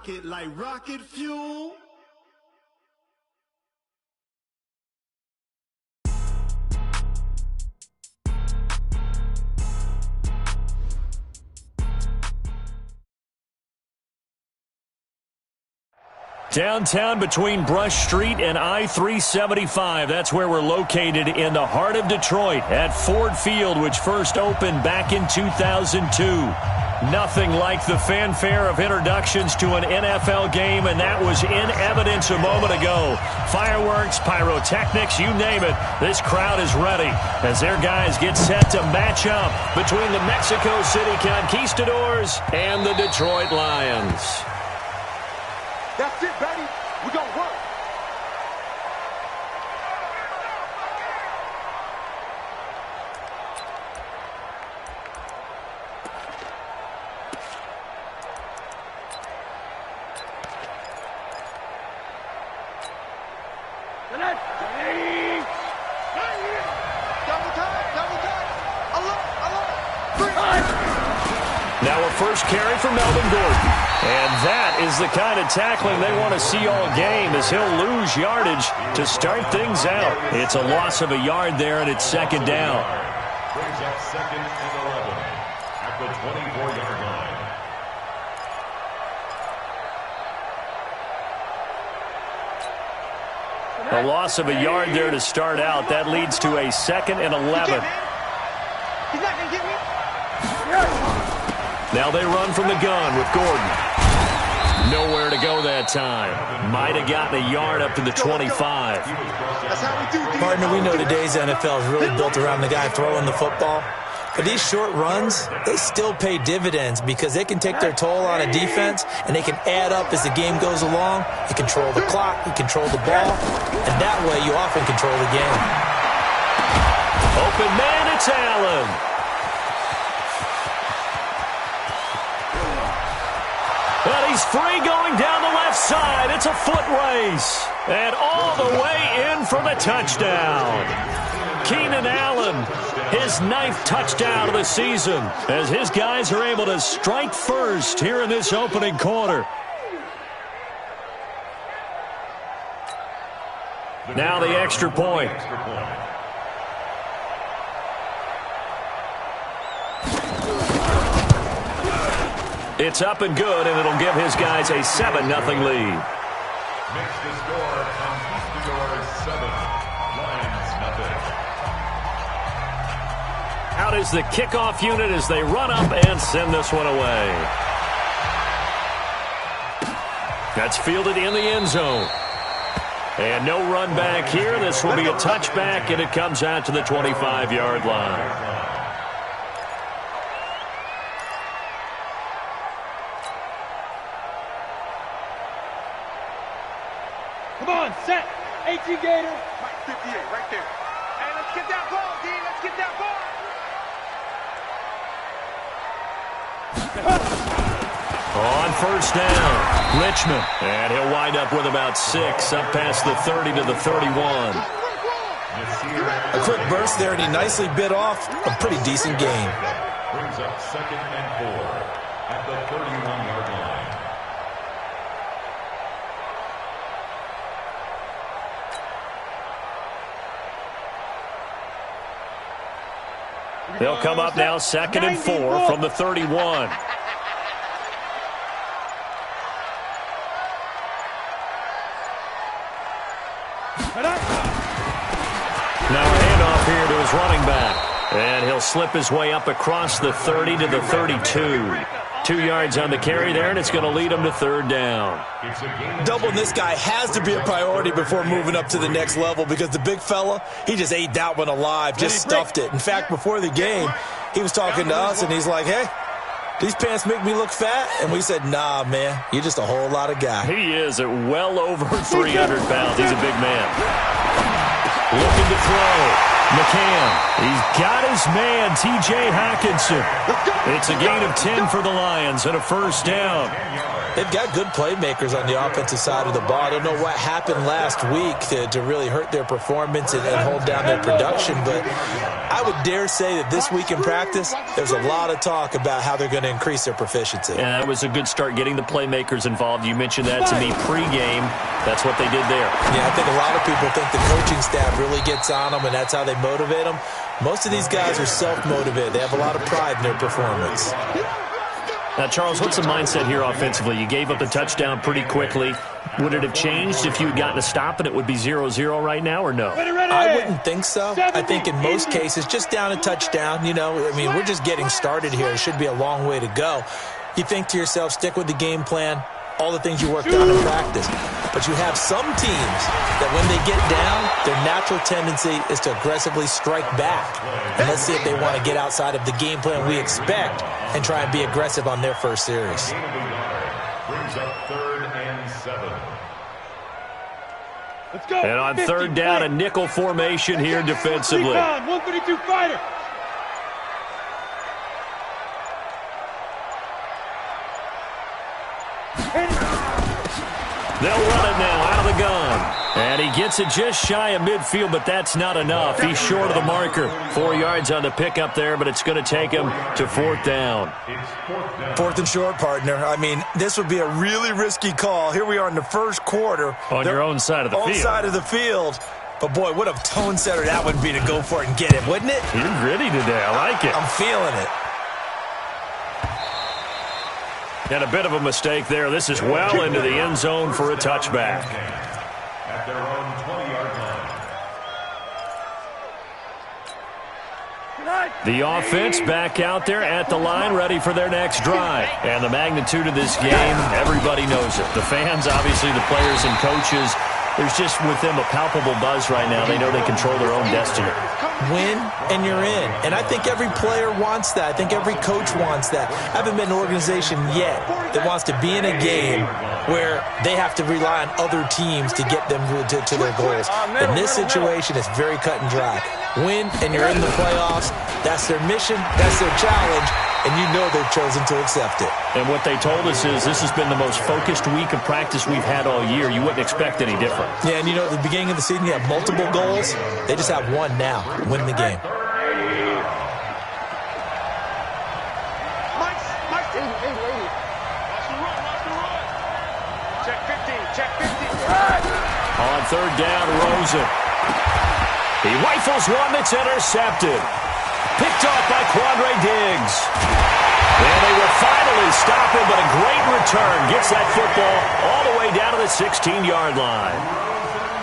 rocket like rocket fuel. Downtown between Brush Street and I-375. That's where we're located in the heart of Detroit at Ford Field, which first opened back in 2002. Nothing like the fanfare of introductions to an NFL game, and that was in evidence a moment ago. Fireworks, pyrotechnics, you name it. This crowd is ready as their guys get set to match up between the Mexico City Conquistadores and the Detroit Lions. That's it, baby. We're going to work. Now a first carry for Melvin Gordon. And that is the kind of tackling they want to see all game, as he'll lose yardage to start things out. It's a loss of a yard there, and it's second down. Brings up second and 11 at the 24-yard line. A loss of a yard there to start out. That leads to a second and 11. He's not going to get me. Now they run from the gun with Gordon. Nowhere to go that time. Might have gotten a yard up to the 25. That's how we do, D. Partner, we know today's NFL is really built around the guy throwing the football. But these short runs, they still pay dividends because they can take their toll on a defense, and they can add up as the game goes along. You control the clock, you control the ball, and that way you often control the game. Open man, it's Allen. But he's free going down the left side. It's a foot race. And all the way in for the touchdown. Keenan Allen, his 9th touchdown of the season, as his guys are able to strike first here in this opening quarter. Now the extra point. It's up and good, and it'll give his guys a 7-0 lead. Makes the score Conquistadores 7, Lions nothing. Out is the kickoff unit as they run up and send this one away. That's fielded in the end zone. And no run back here. This will be a touchback, and it comes out to the 25-yard line. Come on, set. AT Gator. Mike 58, right there. Hey, let's get that ball, D. Let's get that ball. On first down, Richmond. And he'll wind up with about 6, up past the 30 to the 31. A quick burst there, and he nicely bit off a pretty decent gain. Brings up second and 4 at the 31-yard line. They'll come up now, 2nd and 4 from the 31. Now a handoff here to his running back. And he'll slip his way up across the 30 to the 32. 2 yards on the carry there, and it's going to lead him to 3rd down. Doubling this guy has to be a priority before moving up to the next level, because the big fella, he just ate that one alive, just stuffed it. In fact, before the game, he was talking to us, and he's like, hey, these pants make me look fat? And we said, nah, man, you're just a whole lot of guy. He is at well over 300 pounds. He's a big man. Looking to throw. McCann, he's got his man, T.J. Hockenson. It's a gain of 10 for the Lions and a first down. They've got good playmakers on the offensive side of the ball. I don't know what happened last week to really hurt their performance and hold down their production, but I would dare say that this week in practice, there's a lot of talk about how they're going to increase their proficiency. Yeah, that was a good start getting the playmakers involved. You mentioned that to me pregame. That's what they did there. Yeah, I think a lot of people think the coaching staff really gets on them, and that's how they motivate them. Most of these guys are self-motivated. They have a lot of pride in their performance. Now, Charles, what's the mindset here offensively? You gave up the touchdown pretty quickly. Would it have changed if you had gotten a stop and it would be 0-0 right now, or no? I wouldn't think so. I think in most cases, just down a touchdown, you know, I mean, we're just getting started here. It should be a long way to go. You think to yourself, stick with the game plan, all the things you worked on in practice. But you have some teams that when they get down, their natural tendency is to aggressively strike back. And let's see if they want to get outside of the game plan we expect and try and be aggressive on their first series. Brings up 3rd and 7. Let's go. And on 3rd down, a nickel formation here defensively. 132 fighter. They'll run it now out of the gun. And he gets it just shy of midfield, but that's not enough. He's short of the marker. 4 yards on the pickup there, but it's going to take him to 4th down. 4th and short, partner. I mean, this would be a really risky call. Here we are in the first quarter. On your own side of the field. Own side of the field. But, boy, what a tone setter that would be to go for it and get it, wouldn't it? You're gritty today. I like it. I'm feeling it. And a bit of a mistake there. This is well into the end zone for a touchback. At their own 20-yard line. The offense back out there at the line, ready for their next drive. And the magnitude of this game, everybody knows it. The fans, obviously, the players and coaches, there's just with them a palpable buzz right now. They know they control their own destiny. Win, and you're in. And I think every player wants that. I think every coach wants that. I haven't been an organization yet that wants to be in a game where they have to rely on other teams to get them to their goals. In this situation, it's very cut and dry. Win, and you're in the playoffs. That's their mission. That's their challenge. And you know they've chosen to accept it. And what they told us is this has been the most focused week of practice we've had all year. You wouldn't expect any different. Yeah, and you know, at the beginning of the season, you have multiple goals. They just have one now, win the game. Check 15, check 15. On 3rd down, Rosen. He rifles one that's intercepted. Picked off by Quandre Diggs. And they will finally stop him, but a great return. Gets that football all the way down to the 16-yard line.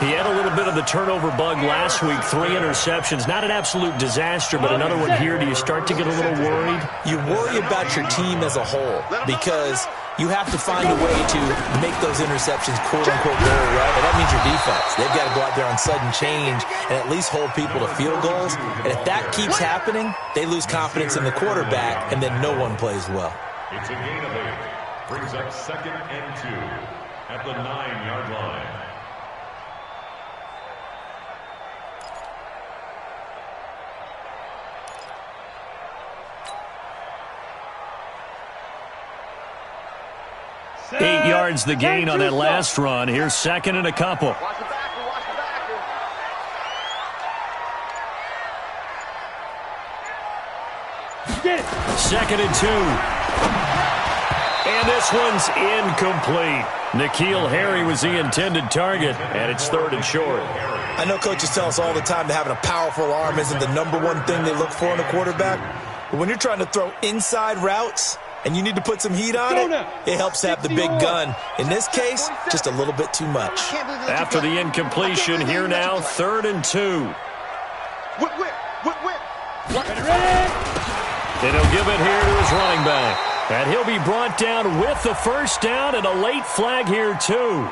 He had a little bit of the turnover bug last week, 3 interceptions. Not an absolute disaster, but another one here. Do you start to get a little worried? You worry about your team as a whole because you have to find a way to make those interceptions quote-unquote go right, and that means your defense. They've got to go out there on sudden change and at least hold people to field goals. And if that keeps happening, they lose confidence in the quarterback, and then no one plays well. It's a gain of 8. Brings up 2nd and 2 at the 9-yard line. Eight yards the gain on that last run. Here's 2nd and a couple. Watch the backer, watch the backer. Get it. 2nd and 2. And this one's incomplete. N'Keal Harry was the intended target, and it's 3rd and short. I know coaches tell us all the time that having a powerful arm isn't the #1 thing they look for in a quarterback. But when you're trying to throw inside routes and you need to put some heat on it, it helps to have the big gun. In this case, just a little bit too much. After the incompletion, here now, 3rd and 2. Whip. And he'll give it here to his running back. And he'll be brought down with the first down and a late flag here, too.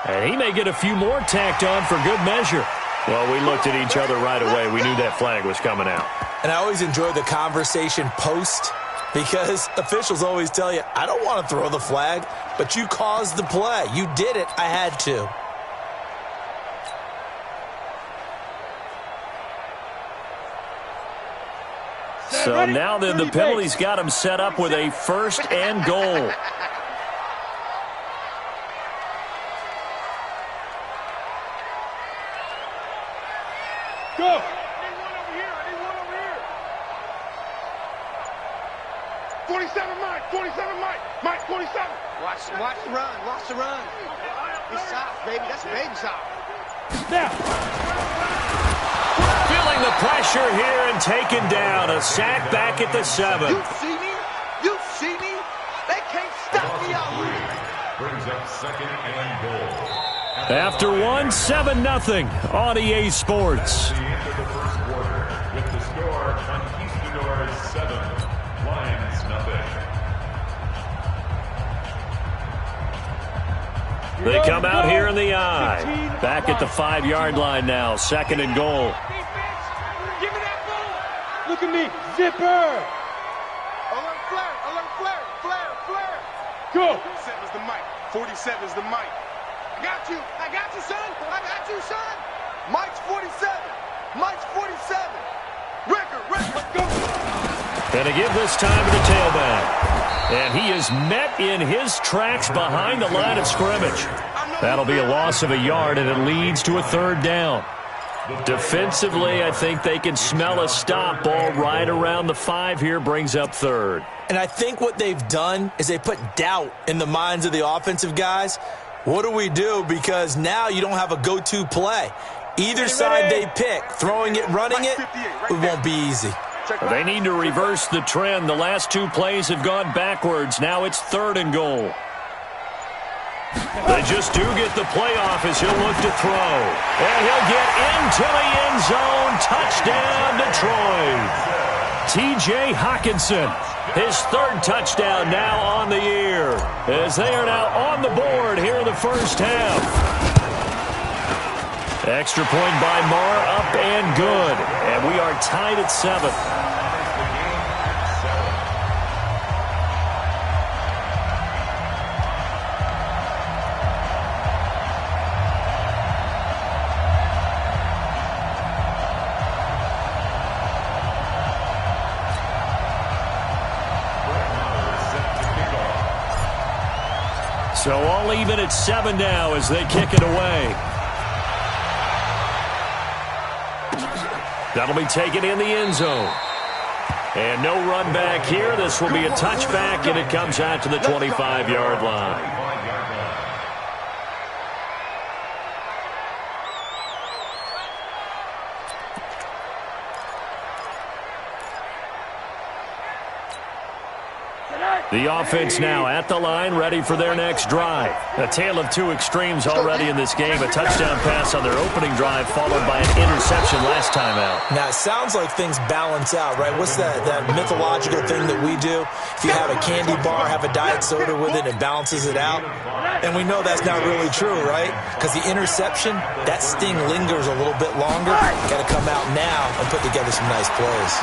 And he may get a few more tacked on for good measure. Well, we looked at each other right away. We knew that flag was coming out. And I always enjoy the conversation post because officials always tell you, I don't want to throw the flag, but you caused the play. You did it. I had to. So now then the penalty's got him set up with a 1st and goal. Go! I need one over here. 47, Mike. 47, Mike. Mike, 47. Watch the run. Watch the run. He's soft, baby. That's a baby soft. Now. Feeling the pressure here and taken down. A sack back at the 7. You see me? You see me? They can't stop me out here. Brings up 2nd and goal. After 1, 7-0 on EA Sports. At the end of the first quarter, with the score, Conquistadores 7, Lions nothing. They come out here in the I. Back at the 5-yard line now. 2nd and goal. Give me that ball. Look at me. Zipper. Alert flare. Alert flare. Flare. Go. 47's the mic. 47's the mic. I got you, son. I got you, son. Mike's 47. Mike's 47. Record. Let's go. And to give this time to the tailback. And he is met in his tracks behind the line of scrimmage. That'll be a loss of a yard, and it leads to a 3rd down. Defensively, I think they can smell a stop ball right around the 5 here, brings up 3rd. And I think what they've done is they put doubt in the minds of the offensive guys. What do we do? Because now you don't have a go-to play. Either side they pick, throwing it, running it, it won't be easy. They need to reverse the trend. The last 2 plays have gone backwards. Now it's 3rd and goal. They just do get the playoff as he'll look to throw. And he'll get into the end zone. Touchdown, Detroit. T.J. Hockenson, his 3rd touchdown now on the year, as they are now on the board here in the first half. Extra point by Marr, up and good. And we are tied at 7. So all even at 7 now as they kick it away. That'll be taken in the end zone. And no run back here. This will be a touchback, and it comes out to the 25-yard line. The offense now at the line, ready for their next drive. A tale of 2 extremes already in this game. A touchdown pass on their opening drive, followed by an interception last time out. Now, it sounds like things balance out, right? What's that mythological thing that we do? If you have a candy bar, have a diet soda with it, it balances it out. And we know that's not really true, right? Because the interception, that sting lingers a little bit longer. Got to come out now and put together some nice plays.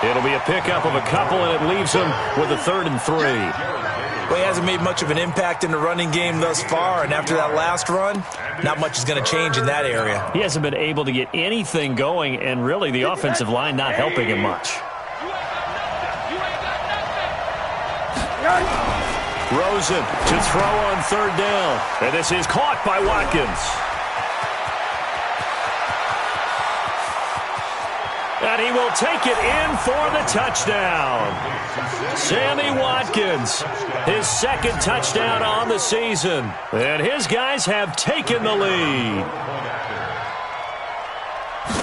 It'll be a pickup of a couple, and it leaves him with a 3rd and 3. Well, he hasn't made much of an impact in the running game thus far, and after that last run, not much is going to change in that area. He hasn't been able to get anything going, and really the offensive line not helping him much. Rosen to throw on 3rd down, and this is caught by Watkins. And he will take it in for the touchdown. Sammy Watkins, his 2nd touchdown on the season. And his guys have taken the lead.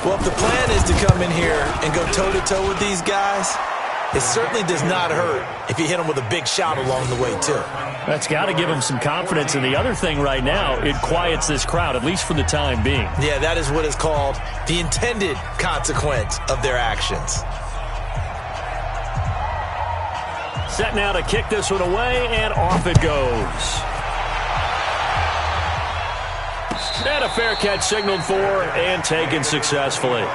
Well, if the plan is to come in here and go toe-to-toe with these guys, it certainly does not hurt if you hit them with a big shot along the way, too. That's got to give them some confidence. And the other thing right now, it quiets this crowd, at least for the time being. Yeah, that is what is called the intended consequence of their actions. Set now to kick this one away, and off it goes. And a fair catch signaled for and taken successfully.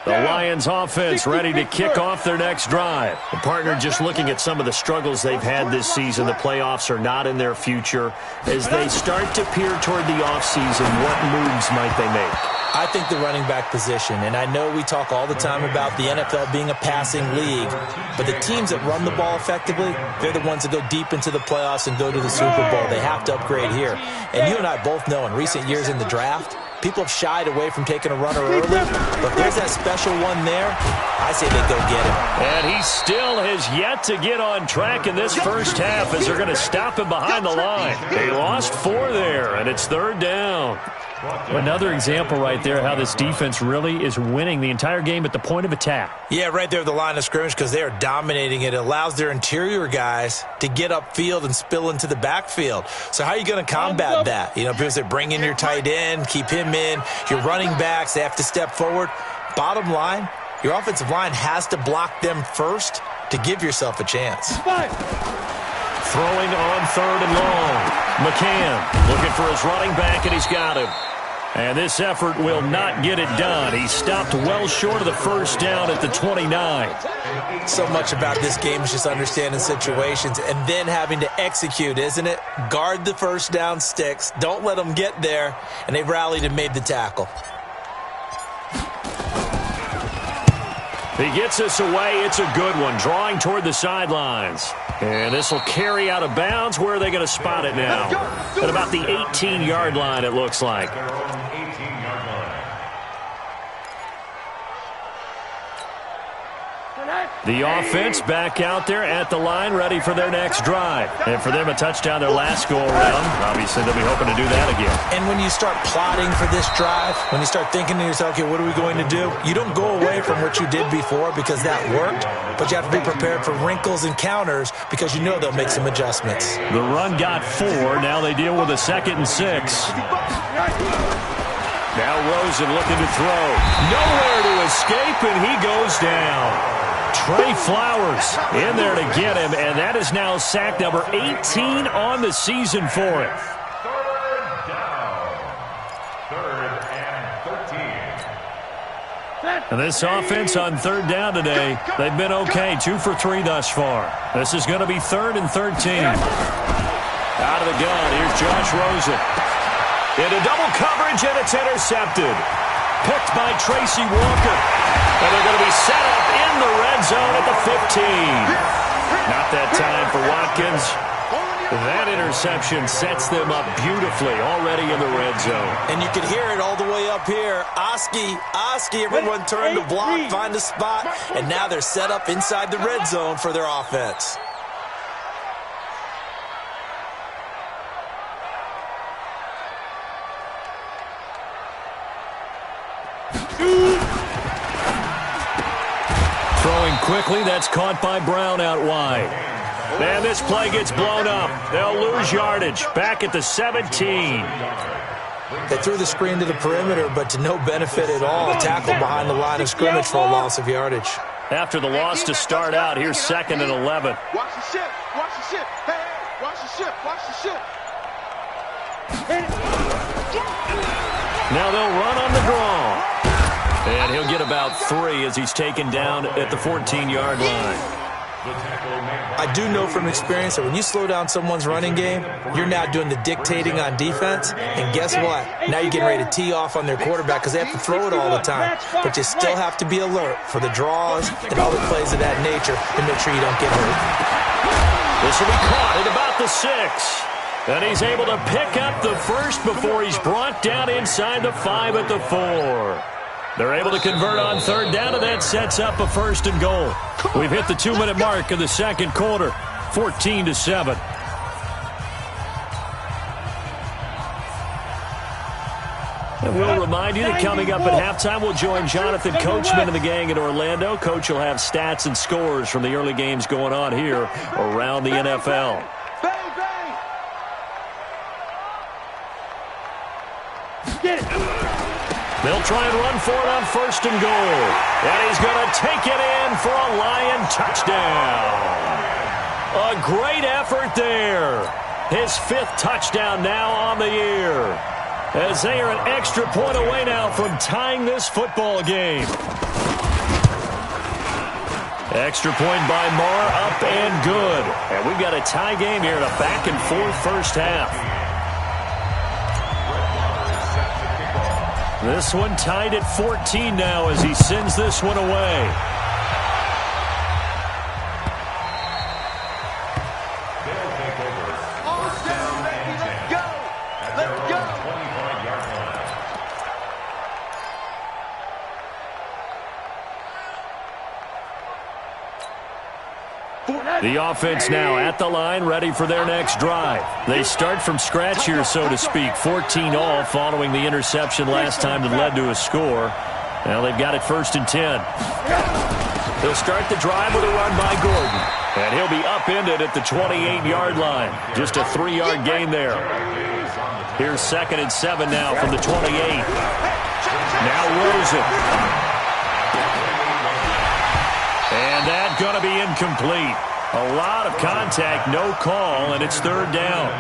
The Lions offense ready to kick off their next drive. The partner just looking at some of the struggles they've had this season. The playoffs are not in their future. As they start to peer toward the offseason, what moves might they make? I think the running back position, and I know we talk all the time about the NFL being a passing league, but the teams that run the ball effectively, they're the ones that go deep into the playoffs and go to the Super Bowl. They have to upgrade here. And you and I both know in recent years in the draft, people have shied away from taking a runner early, but if there's that special one there, I say they go get him. And he still has yet to get on track in this first half as they're going to stop him behind the line. They lost 4 there, and it's 3rd down. Another example right there how this defense really is winning the entire game at the point of attack. Yeah, right there at the line of scrimmage because they are dominating it. It allows their interior guys to get upfield and spill into the backfield. So how are you going to combat that? You know, people say bring in your tight end, keep him in. Your running backs, they have to step forward. Bottom line, your offensive line has to block them first to give yourself a chance. Throwing on 3rd and long. McCann looking for his running back, and he's got him. And this effort will not get it done. He stopped well short of the first down at the 29. So much about this game is just understanding situations and then having to execute, isn't it? Guard the first down sticks. Don't let them get there. And they've rallied and made the tackle. He gets us away. It's a good one. Drawing toward the sidelines. And this will carry out of bounds. Where are they going to spot it now? At about the 18-yard line, it looks like. The offense back out there at the line, ready for their next drive. And for them, a touchdown their last go-around. Obviously, they'll be hoping to do that again. And when you start plotting for this drive, when you start thinking to yourself, okay, what are we going to do? You don't go away from what you did before because that worked, but you have to be prepared for wrinkles and counters because you know they'll make some adjustments. The run got 4. Now they deal with a 2nd and 6. Now Rosen looking to throw. Nowhere to escape, and he goes down. Trey Flowers in there to get him, and that is now sack number 18 on the season for him. 3rd down. 3rd and 13. And this offense on 3rd down today, they've been okay. 2 for 3 thus far. This is going to be 3rd and 13. Out of the gun, here's Josh Rosen. Into double coverage, and it's intercepted. Picked by Tracy Walker. And they're going to be set up in the red zone at the 15. Not that time for Watkins. That interception sets them up beautifully already in the red zone. And you can hear it all the way up here. Oski, everyone turned to block, find a spot, and now they're set up inside the red zone for their offense. Throwing quickly, that's caught by Brown out wide. And this play gets blown up. They'll lose yardage. Back at the 17. They threw the screen to the perimeter, but to no benefit at all. Tackle behind the line of scrimmage for a loss of yardage. After the loss to start out, here's 2nd and 11. Watch the ship. Watch the ship. Hey, watch the ship. Watch the ship. Now they'll run on the draw. And he'll get about 3 as he's taken down at the 14-yard line. I do know from experience that when you slow down someone's running game, you're now doing the dictating on defense. And guess what? Now you're getting ready to tee off on their quarterback because they have to throw it all the time. But you still have to be alert for the draws and all the plays of that nature to make sure you don't get hurt. This will be caught at about the 6. And he's able to pick up the first before he's brought down inside the 5 at the 4. They're able to convert on 3rd down, and that sets up a 1st and goal. We've hit the 2-minute mark of the second quarter, 14-7. And we'll remind you that coming up at halftime, we'll join Jonathan Coachman and the gang in Orlando. Coach will have stats and scores from the early games going on here around the NFL. Get it. They'll try and run for it on 1st and goal. And he's going to take it in for a Lion touchdown. A great effort there. His 5th touchdown now on the year. As they are an extra point away now from tying this football game. Extra point by Marr, up and good. And we've got a tie game here in a back-and-forth first half. This one tied at 14 now as he sends this one away. The offense now at the line, ready for their next drive. They start from scratch here, so to speak. 14 all following the interception last time that led to a score. Now they've got it 1st and 10. They'll start the drive with a run by Gordon. And he'll be upended at the 28-yard line. Just a 3-yard gain there. Here's 2nd and 7 now from the 28. Now Rosen. And that's going to be incomplete. A lot of contact, no call, and it's 3rd down.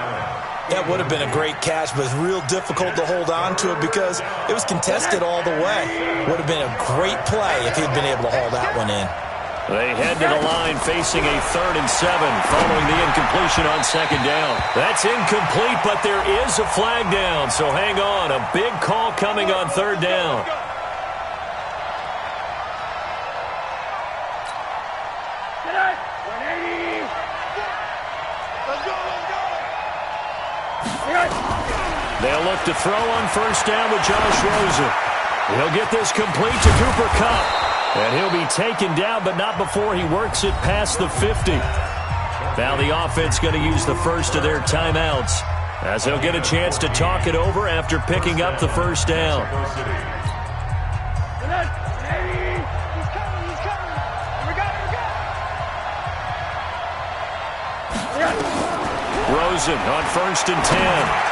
That would have been a great catch, but it's real difficult to hold on to it because it was contested all the way. Would have been a great play if he'd been able to haul that one in. They head to the line facing a 3rd and 7 following the incompletion on 2nd down. That's incomplete, but there is a flag down, so hang on. A big call coming on 3rd down. They'll look to throw on 1st down with Josh Rosen. He'll get this complete to Cooper Kupp. And he'll be taken down, but not before he works it past the 50. Now the offense going to use the first of their timeouts as they'll get a chance to talk it over after picking up the 1st down. Rosen on 1st and 10.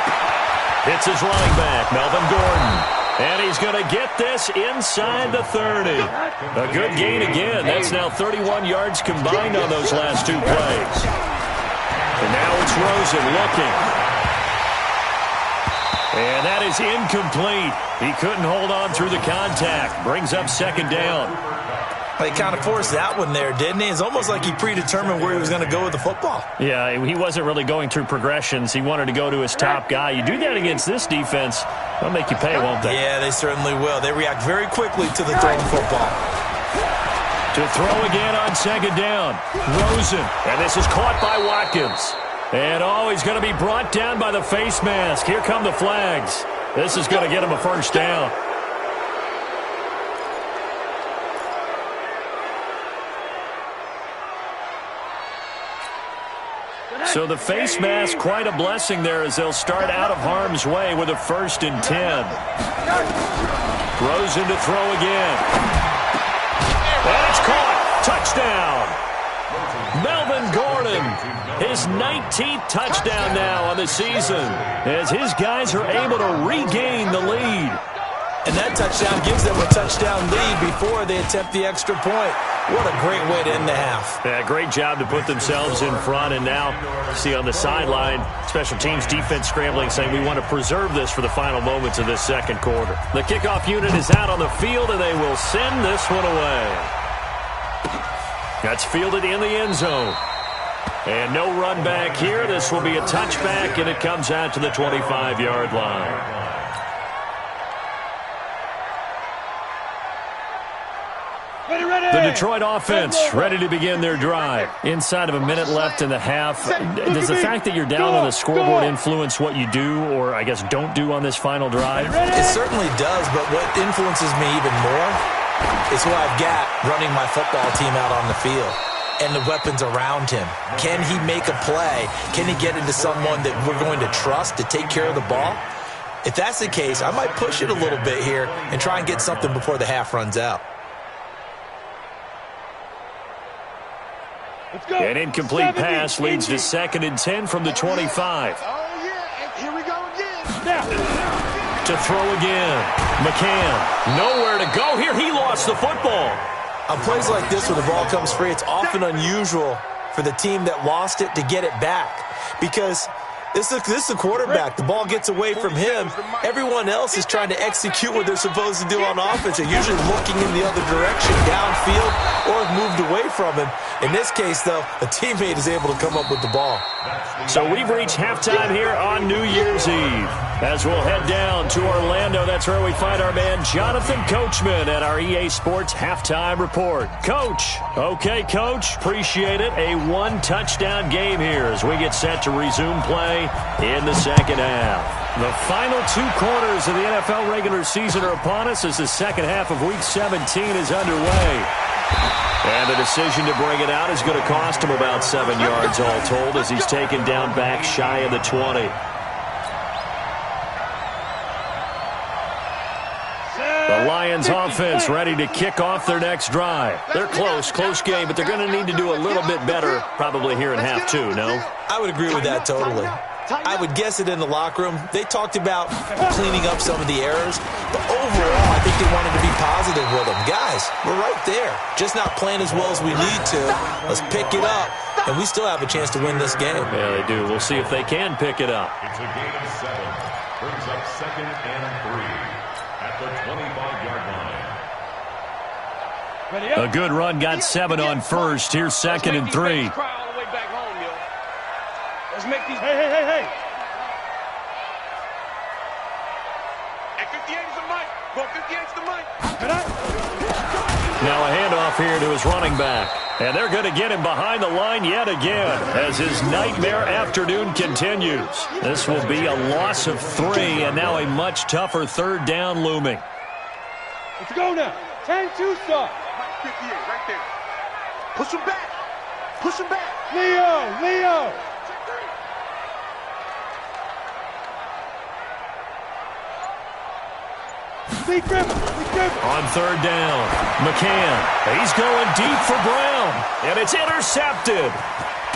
Hits his running back, Melvin Gordon. And he's going to get this inside the 30. A good gain again. That's now 31 yards combined on those last 2 plays. And now it's Rosen looking. And that is incomplete. He couldn't hold on through the contact. Brings up 2nd down. He kind of forced that one there, didn't he? It's almost like he predetermined where he was going to go with the football. Yeah, he wasn't really going through progressions. He wanted to go to his top guy. You do that against this defense, they'll make you pay, won't they? Yeah, they certainly will. They react very quickly to the thrown football. To throw again on 2nd down. Rosen. And this is caught by Watkins. And, he's going to be brought down by the face mask. Here come the flags. This is going to get him a 1st down. So the face mask, quite a blessing there as they'll start out of harm's way with a 1st and 10. Rosen to throw again. And it's caught. Touchdown. Melvin Gordon, his 19th touchdown now on the season as his guys are able to regain the lead. And that touchdown gives them a touchdown lead before they attempt the extra point. What a great way to end the half. Yeah, great job to put themselves in front. And now, see on the sideline, special teams defense scrambling, saying we want to preserve this for the final moments of this 2nd quarter. The kickoff unit is out on the field, and they will send this one away. That's fielded in the end zone. And no run back here. This will be a touchback, and it comes out to the 25-yard line. The Detroit offense ready to begin their drive. Inside of a minute left in the half. Does the fact that you're down on the scoreboard influence what you do or, I guess, don't do on this final drive? It certainly does, but what influences me even more is who I've got running my football team out on the field and the weapons around him. Can he make a play? Can he get into someone that we're going to trust to take care of the ball? If that's the case, I might push it a little bit here and try and get something before the half runs out. An incomplete pass leads to 2nd and 10 from the 25. Oh, yeah, here we go again. To throw again. McCann, nowhere to go here. He lost the football. On plays like this where the ball comes free, it's often unusual for the team that lost it to get it back because this is the quarterback. The ball gets away from him. Everyone else is trying to execute what they're supposed to do on offense. They're usually looking in the other direction, downfield, or have moved away from him. In this case, though, a teammate is able to come up with the ball. So we've reached halftime here on New Year's Eve. As we'll head down to Orlando, that's where we find our man Jonathan Coachman at our EA Sports Halftime Report. Coach. Okay, Coach. Appreciate it. A one-touchdown game here as we get set to resume play in the second half. The final 2 quarters of the NFL regular season are upon us as the second half of Week 17 is underway. And the decision to bring it out is going to cost him about 7 yards all told as he's taken down back shy of the 20. The Lions offense ready to kick off their next drive. They're close game, but they're going to need to do a little bit better probably here in half 2, no? I would agree with that totally. I would guess it in the locker room. They talked about cleaning up some of the errors, but overall, I think they wanted to be positive with them. Guys, we're right there. Just not playing as well as we need to. Let's pick it up, and we still have a chance to win this game. Yeah, they do. We'll see if they can pick it up. It's a gain of 7. Brings up 2nd and 3 at the 25-yard line. A good run got 7 on first. Here's 2nd and 3. Let's make these. Hey. At 58 is the mic. Go 58 is the mic. Now a handoff here to his running back. And they're going to get him behind the line yet again as his nightmare afternoon continues. This will be a loss of 3 and now a much tougher 3rd down looming. Let's go now. 10-2 start. 58 right there. Push him back. Push him back. Leo. On 3rd down, McCann. He's going deep for Brown, and it's intercepted.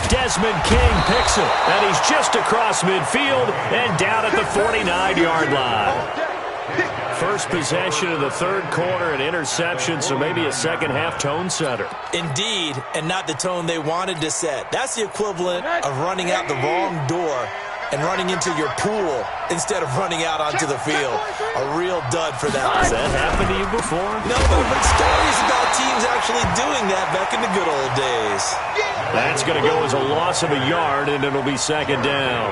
Desmond King picks it, and he's just across midfield and down at the 49-yard line. First possession of the 3rd quarter, an interception, so maybe a second-half tone setter. Indeed, and not the tone they wanted to set. That's the equivalent of running out the wrong door and running into your pool instead of running out onto the field. A real dud for that. Has that happened to you before? No, but I've heard stories about teams actually doing that back in the good old days. That's going to go as a loss of a yard, and it'll be 2nd down.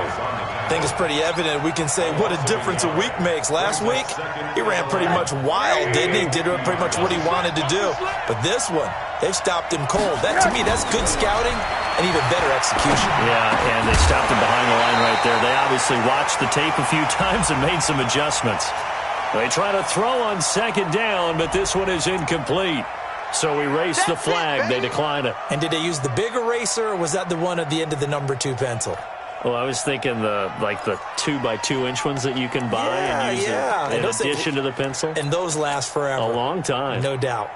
I think it's pretty evident we can say what a difference a week makes. Last week, he ran pretty much wild, didn't he? Did pretty much what he wanted to do. But this one, they've stopped him cold. That, to me, that's good scouting and even better execution. Yeah, and they stopped him behind the line right there. They obviously watched the tape a few times and made some adjustments. They try to throw on 2nd down, but this one is incomplete. So we race the flag. They decline it. And did they use the big eraser, or was that the one at the end of the number 2 pencil? Well, I was thinking the 2x2-inch ones that you can buy and use in addition to the pencil. And those last forever. A long time. No doubt.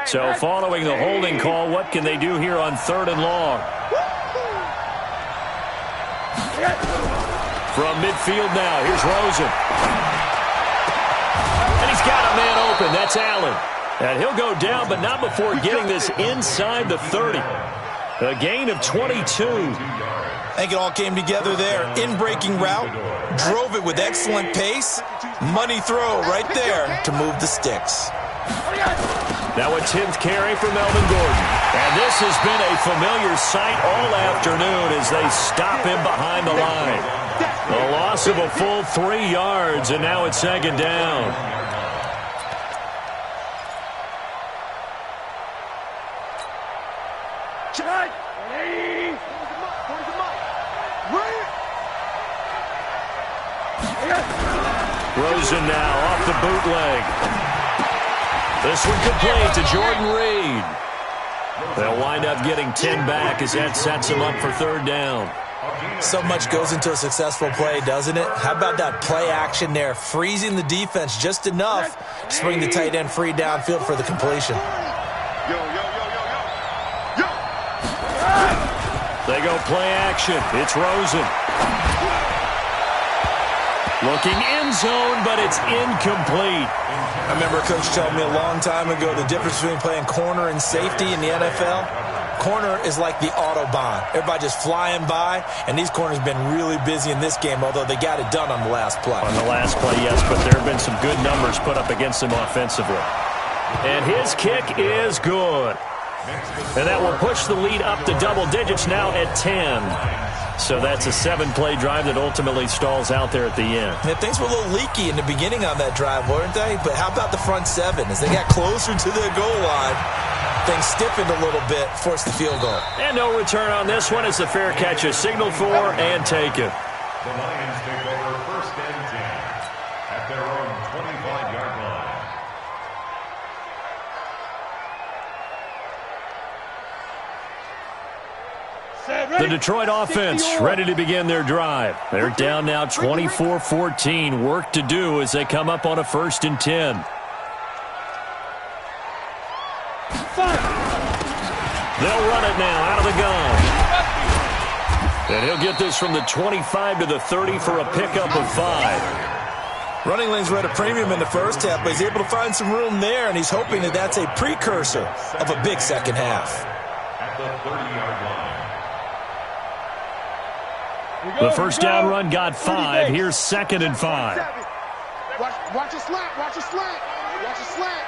So following the holding call, what can they do here on 3rd and long? From midfield now, here's Rosen. And he's got a man open. That's Allen. And he'll go down, but not before getting this inside the 30. A gain of 22. I think it all came together there. In-breaking route, drove it with excellent pace. Money throw right there to move the sticks. Now a 10th carry for Melvin Gordon. And this has been a familiar sight all afternoon as they stop him behind the line. A loss of a full 3 yards, and now it's 2nd down. Rosen now off the bootleg. This one complete to Jordan Reed. They'll wind up getting 10 back as that sets them up for 3rd down. So much goes into a successful play, doesn't it? How about that play action there? Freezing the defense just enough to bring the tight end free downfield for the completion. Yo. They go play action. It's Rosen. Looking end zone, but it's incomplete. I remember a coach telling me a long time ago the difference between playing corner and safety in the NFL. Corner is like the Autobahn. Everybody just flying by, and these corners have been really busy in this game, although they got it done on the last play. On the last play, yes, but there have been some good numbers put up against him offensively. And his kick is good. And that will push the lead up to double digits now at 10. So that's a 7-play drive that ultimately stalls out there at the end. Yeah, things were a little leaky in the beginning on that drive, weren't they? But how about the front 7? As they got closer to the goal line, things stiffened a little bit, forced the field goal. And no return on this one as the fair catch is signaled for and taken. The Lions take over 1st and 10 at their own 25-yard line. The Detroit offense ready to begin their drive. They're down now 24-14. Work to do as they come up on a 1st and 10. They'll run it now out of the gun. And he'll get this from the 25 to the 30 for a pickup of 5. Running lanes were at a premium in the first half, but he's able to find some room there, and he's hoping that that's a precursor of a big second half. At the 30-yard line. The first down run got 5. Here's 2nd and 5. Watch a slant. Watch a slant. Watch a slant.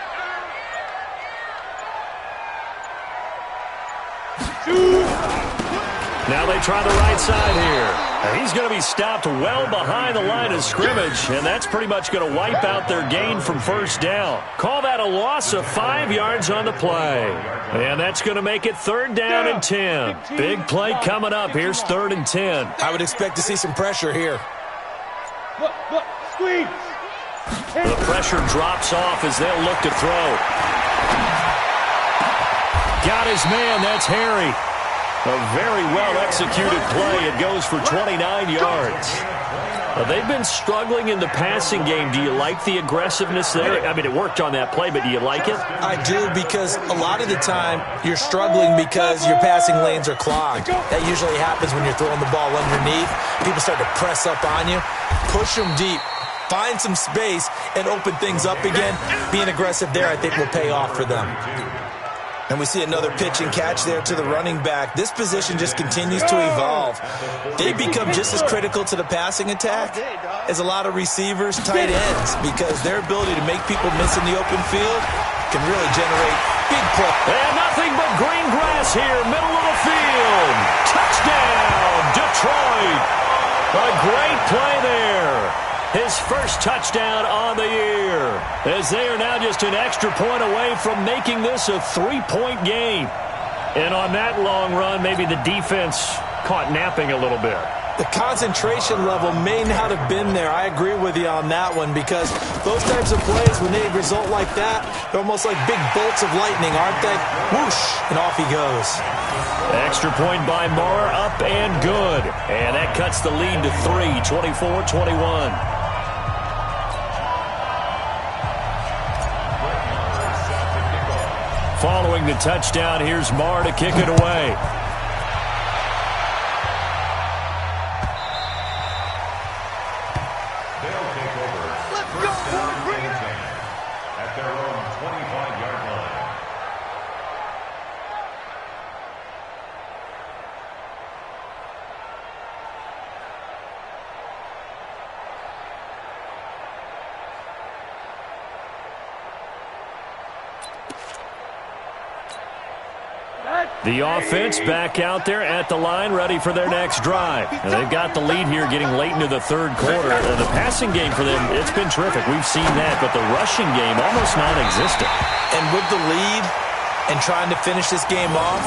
Now they try the right side here. He's going to be stopped well behind the line of scrimmage, and that's pretty much going to wipe out their gain from first down. Call that a loss of 5 yards on the play. And that's going to make it 3rd down and 10. Big play coming up. Here's 3rd and 10. I would expect to see some pressure here. Look, squeeze. The pressure drops off as they'll look to throw. Got his man. That's Harry. A very well-executed play. It goes for 29 yards. They've been struggling in the passing game. Do you like the aggressiveness there? I mean, it worked on that play, but do you like it? I do, because a lot of the time you're struggling because your passing lanes are clogged. That usually happens when you're throwing the ball underneath. People start to press up on you. Push them deep. Find some space and open things up again. Being aggressive there, I think, will pay off for them. And we see another pitch and catch there to the running back. This position just continues to evolve. They become just as critical to the passing attack as a lot of receivers, tight ends, because their ability to make people miss in the open field can really generate big plays. And nothing but green grass here, middle of the field. Touchdown, Detroit. A great play there. His first touchdown on the year, as they are now just an extra point away from making this a 3-point game. And on that long run, maybe the defense caught napping a little bit. The concentration level may not have been there. I agree with you on that one, because those types of plays, when they result like that, they're almost like big bolts of lightning, aren't they? Whoosh, and off he goes. Extra point by Moore, up and good. And that cuts the lead to 3, 24-21. Following the touchdown, here's Marr to kick it away. They'll take over. Let's go, bring it at their own 25-yard line. The offense back out there at the line, ready for their next drive. And they've got the lead here getting late into the 3rd quarter. The passing game for them, it's been terrific. We've seen that, but the rushing game almost non-existent. And with the lead and trying to finish this game off,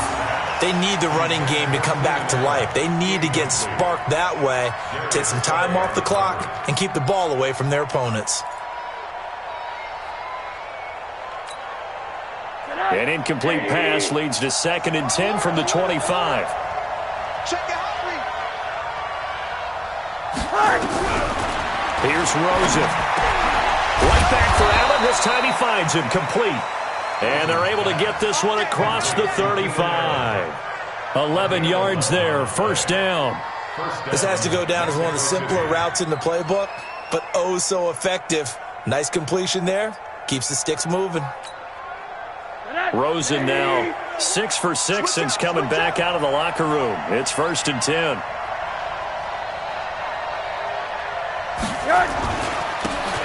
they need the running game to come back to life. They need to get sparked that way, take some time off the clock, and keep the ball away from their opponents. An incomplete pass leads to 2nd and 10 from the 25. Check it out, Here's Rosen. Right back for Allen. This time he finds him complete. And they're able to get this one across the 35. 11 yards there, 1st down. This has to go down as one of the simpler routes in the playbook, but oh so effective. Nice completion there. Keeps the sticks moving. Rosen now 6 for 6 since coming back out of the locker room. It's 1st and 10.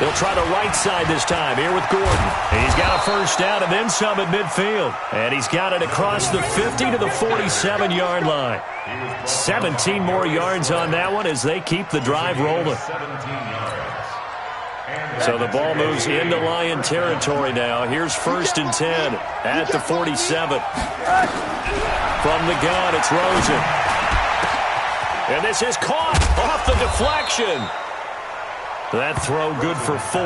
He'll try the right side this time here with Gordon. He's got a first down and then some at midfield. And he's got it across the 50 to the 47-yard line. 17 more yards on that one as they keep the drive rolling. So the ball moves into Lion territory now. Here's 1st and 10 at the 47. From the gun, it's Rosen. And this is caught off the deflection. That throw good for 4.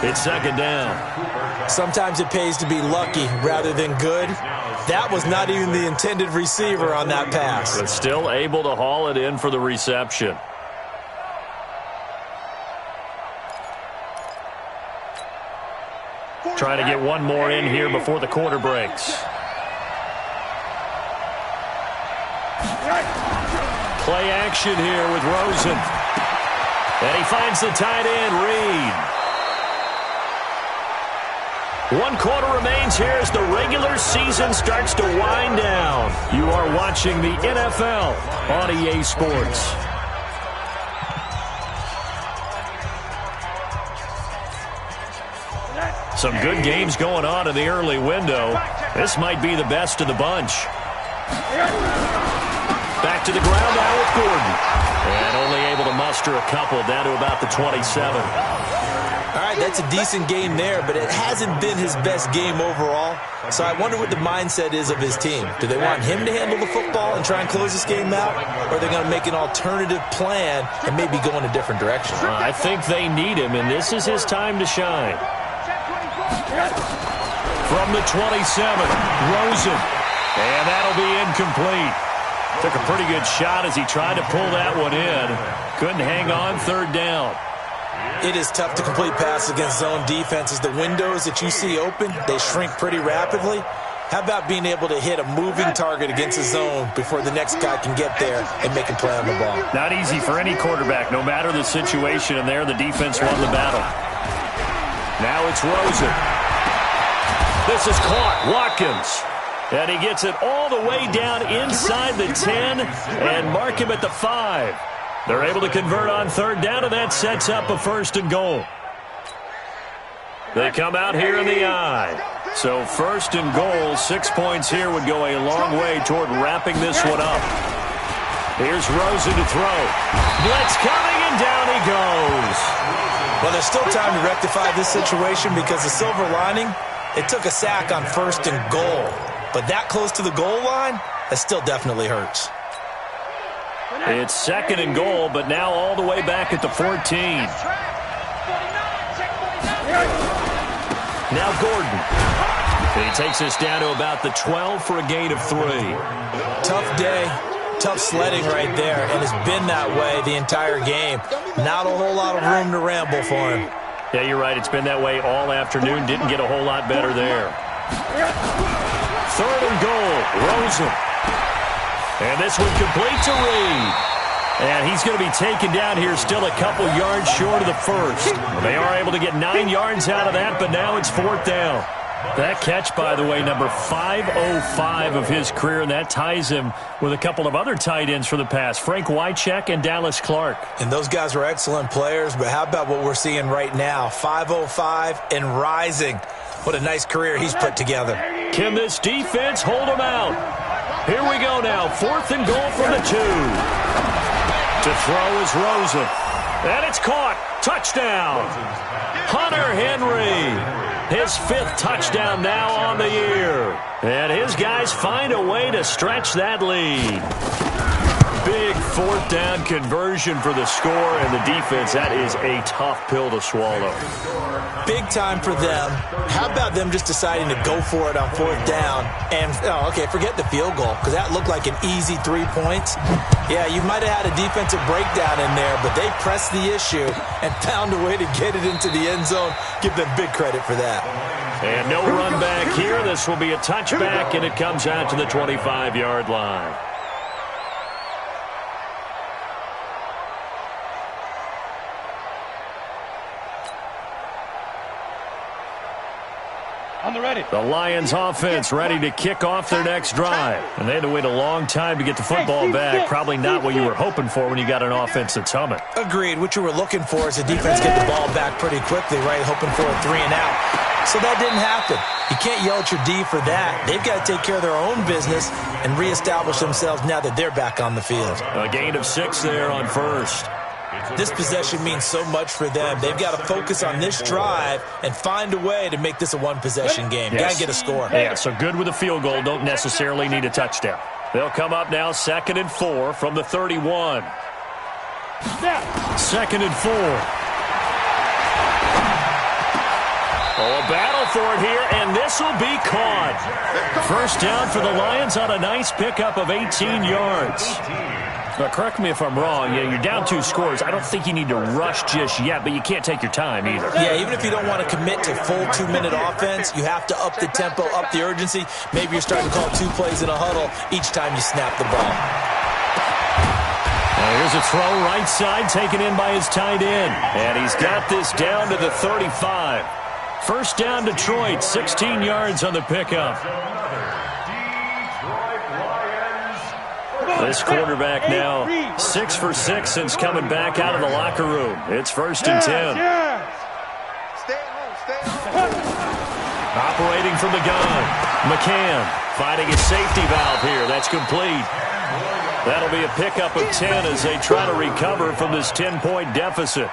It's 2nd down. Sometimes it pays to be lucky rather than good. That was not even the intended receiver on that pass. But still able to haul it in for the reception. Trying to get one more in here before the quarter breaks. Play action here with Rosen. And he finds the tight end, Reed. 1 quarter remains here as the regular season starts to wind down. You are watching the NFL on EA Sports. Some good games going on in the early window. This might be the best of the bunch. Back to the ground now with Gordon. And only able to muster a couple down to about the 27. All right, that's a decent game there, but it hasn't been his best game overall. So I wonder what the mindset is of his team. Do they want him to handle the football and try and close this game out? Or are they going to make an alternative plan and maybe go in a different direction? I think they need him, and this is his time to shine. From the 27, Rosen. And that'll be incomplete. Took a pretty good shot as he tried to pull that one in. Couldn't hang on 3rd down. It is tough to complete passes against zone defenses. The windows that you see open, they shrink pretty rapidly. How about being able to hit a moving target against a zone before the next guy can get there and make a play on the ball? Not easy for any quarterback, no matter the situation, and there the defense won the battle. Now it's Rosen. This is caught. Watkins. And he gets it all the way down inside the 10 and mark him at the 5. They're able to convert on 3rd down, and that sets up a 1st and goal. They come out here in the I. So 1st and goal, 6 points here would go a long way toward wrapping this one up. Here's Rosen to throw. Blitz coming, and down he goes. Well, there's still time to rectify this situation because the silver lining, it took a sack on 1st and goal. But that close to the goal line, that still definitely hurts. It's 2nd and goal, but now all the way back at the 14. Now Gordon. And he takes us down to about the 12 for a gain of 3. Tough day, tough sledding right there, and it's been that way the entire game. Not a whole lot of room to ramble for him. Yeah, you're right. It's been that way all afternoon. Didn't get a whole lot better there. 3rd and goal, Rosen. And this one complete to Reed. And he's going to be taken down here still a couple yards short of the 1st. They are able to get 9 yards out of that, but now it's 4th down. That catch, by the way, number 505 of his career, and that ties him with a couple of other tight ends for the past, Frank Wycheck and Dallas Clark. And those guys were excellent players, but how about what we're seeing right now? 505 and rising. What a nice career he's put together. Can this defense hold him out? Here we go now, 4th and goal from the 2. To throw is Rosen. And it's caught. Touchdown. Hunter Henry. His 5th touchdown now on the year. And his guys find a way to stretch that lead. Big 4th down conversion for the score, and the defense, that is a tough pill to swallow. Big time for them. How about them just deciding to go for it on 4th down? And, forget the field goal, because that looked like an easy 3 points. Yeah, you might have had a defensive breakdown in there, but they pressed the issue and found a way to get it into the end zone. Give them big credit for that. And no run back here. This will be a touchback, and it comes out to the 25-yard line. On the ready. The Lions offense ready to kick off their next drive. And they had to wait a long time to get the football back. Probably not what you were hoping for when you got an offense that's humming. Agreed. What you were looking for is the defense get the ball back pretty quickly, right? Hoping for a 3 and out. So that didn't happen. You can't yell at your D for that. They've got to take care of their own business and reestablish themselves now that they're back on the field. A gain of 6 there on first. This possession means so much for them. They've got to focus on this drive and find a way to make this a one-possession game. Yes. Got to get a score. Yeah, so good with a field goal. Don't necessarily need a touchdown. They'll come up now 2nd and 4 from the 31. 2nd and 4. Oh, a battle for it here, and this will be caught. First down for the Lions on a nice pickup of 18 yards. Now, correct me if I'm wrong. Yeah, you're down 2 scores. I don't think you need to rush just yet, but you can't take your time either. Yeah, even if you don't want to commit to full 2-minute offense, you have to up the tempo, up the urgency. Maybe you're starting to call 2 plays in a huddle each time you snap the ball. Now here's a throw right side taken in by his tight end. And he's got this down to the 35. First down, Detroit, 16 yards on the pickup. This quarterback now 6 for 6 since coming back out of the locker room. It's 1st and 10. Stay at home. Stay at home. Operating from the gun. McCann finding a safety valve here. That's complete. That'll be a pickup of 10 as they try to recover from this 10-point deficit.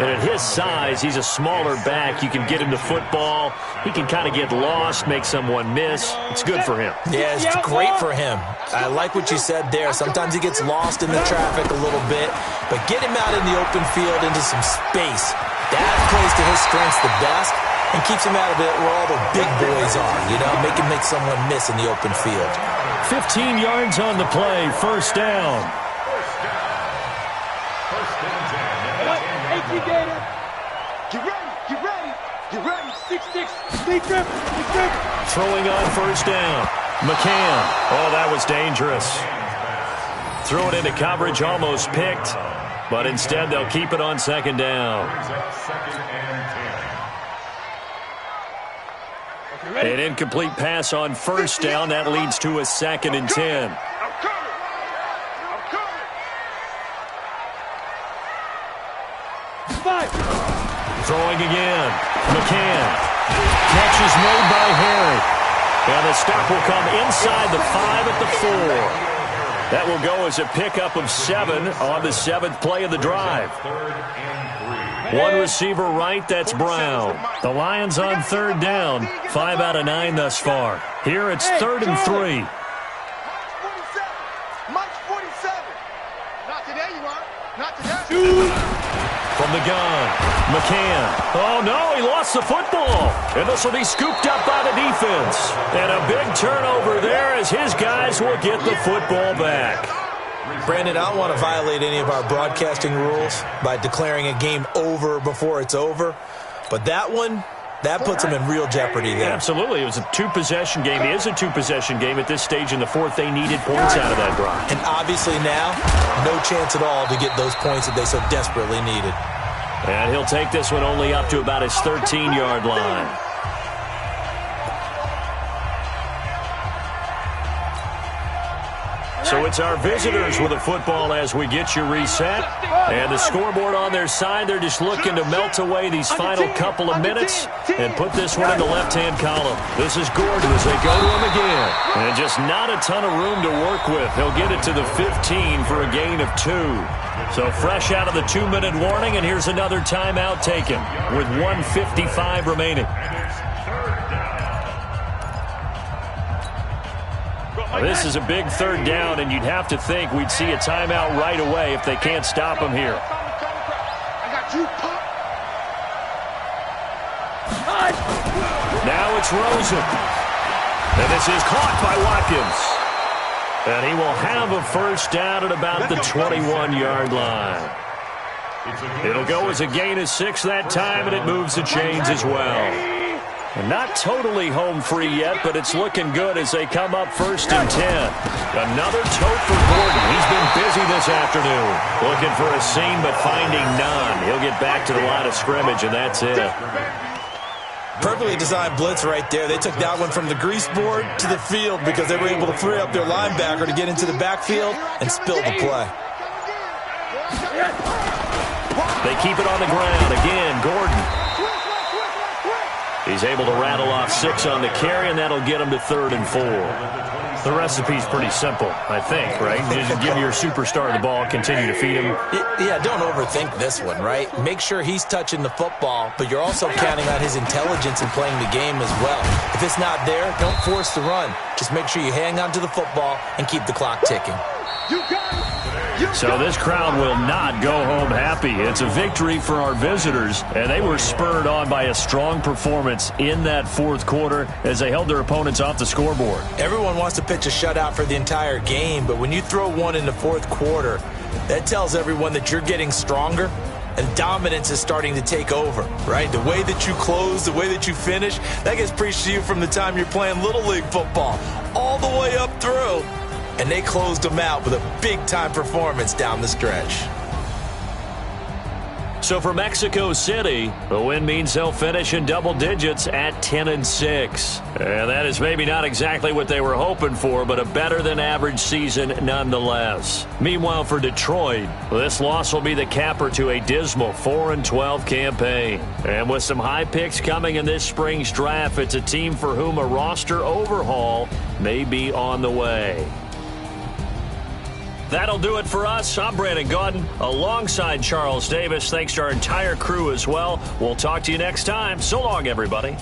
And at his size, he's a smaller back. You can get him to football. He can kind of get lost, make someone miss. It's good for him. Yeah, it's great for him. I like what you said there. Sometimes he gets lost in the traffic a little bit, but get him out in the open field into some space. That plays to his strengths the best and keeps him out of it where all the big boys are, you know, make him make someone miss in the open field. 15 yards on the play, first down. Get ready. 6-6. Deep grip. Throwing on first down. McCann. Oh, that was dangerous. Threw it into coverage, almost picked, but instead they'll keep it on 2nd down. An incomplete pass on first down. That leads to a 2nd and 10. I'm coming. Throwing again. McCann. Catch is made by Harry. And the stop will come inside the 5 at the 4. That will go as a pickup of 7 on the 7th play of the drive. One receiver right, that's Brown. The Lions on 3rd down. 5 out of 9 thus far. Here it's 3rd and 3. Mike's 47. Not today, you are. Not today. From the gun, McCann. Oh, no, he lost the football. And this will be scooped up by the defense. And a big turnover there as his guys will get the football back. Brandon, I don't want to violate any of our broadcasting rules by declaring a game over before it's over, but that one, that puts them in real jeopardy there. Absolutely. It was a 2-possession game. It is a 2-possession game at this stage in the 4th. They needed points out of that drive. And obviously now, no chance at all to get those points that they so desperately needed. And he'll take this one only up to about his 13-yard line. So it's our visitors with the football as we get you reset. And the scoreboard on their side, they're just looking to melt away these final couple of minutes and put this one in the left-hand column. This is Gordon as they go to him again. And just not a ton of room to work with. He'll get it to the 15 for a gain of 2. So fresh out of the 2-minute warning, and here's another timeout taken with 1:55 remaining. This is a big 3rd down, and you'd have to think we'd see a timeout right away if they can't stop him here. I got you, Pop. Now it's Rosen. And this is caught by Watkins. And he will have a first down at about the 21-yard line. It'll go as a gain of 6 that time, and it moves the chains as well. And not totally home free yet, but it's looking good as they come up 1st and 10. Another tote for Gordon. He's been busy this afternoon. Looking for a seam, but finding none. He'll get back to the line of scrimmage, and that's it. Perfectly designed blitz right there. They took that one from the grease board to the field because they were able to free up their linebacker to get into the backfield and spill the play. They keep it on the ground. Again, Gordon. He's able to rattle off 6 on the carry, and that'll get him to 3rd and 4. The recipe's pretty simple, I think, right? Just give your superstar the ball, continue to feed him. Yeah, don't overthink this one, right? Make sure he's touching the football, but you're also counting on his intelligence in playing the game as well. If it's not there, don't force the run. Just make sure you hang on to the football and keep the clock ticking. So this crowd will not go home happy. It's a victory for our visitors, and they were spurred on by a strong performance in that 4th quarter as they held their opponents off the scoreboard. Everyone wants to pitch a shutout for the entire game, but when you throw one in the 4th quarter, that tells everyone that you're getting stronger and dominance is starting to take over, right? The way that you close, the way that you finish, that gets preached to you from the time you're playing Little League football all the way up through. And they closed them out with a big-time performance down the stretch. So for Mexico City, the win means they'll finish in double digits at 10-6. And that is maybe not exactly what they were hoping for, but a better-than-average season nonetheless. Meanwhile, for Detroit, this loss will be the capper to a dismal 4-12 campaign. And with some high picks coming in this spring's draft, it's a team for whom a roster overhaul may be on the way. That'll do it for us. I'm Brandon Gaudin alongside Charles Davis. Thanks to our entire crew as well. We'll talk to you next time. So long, everybody.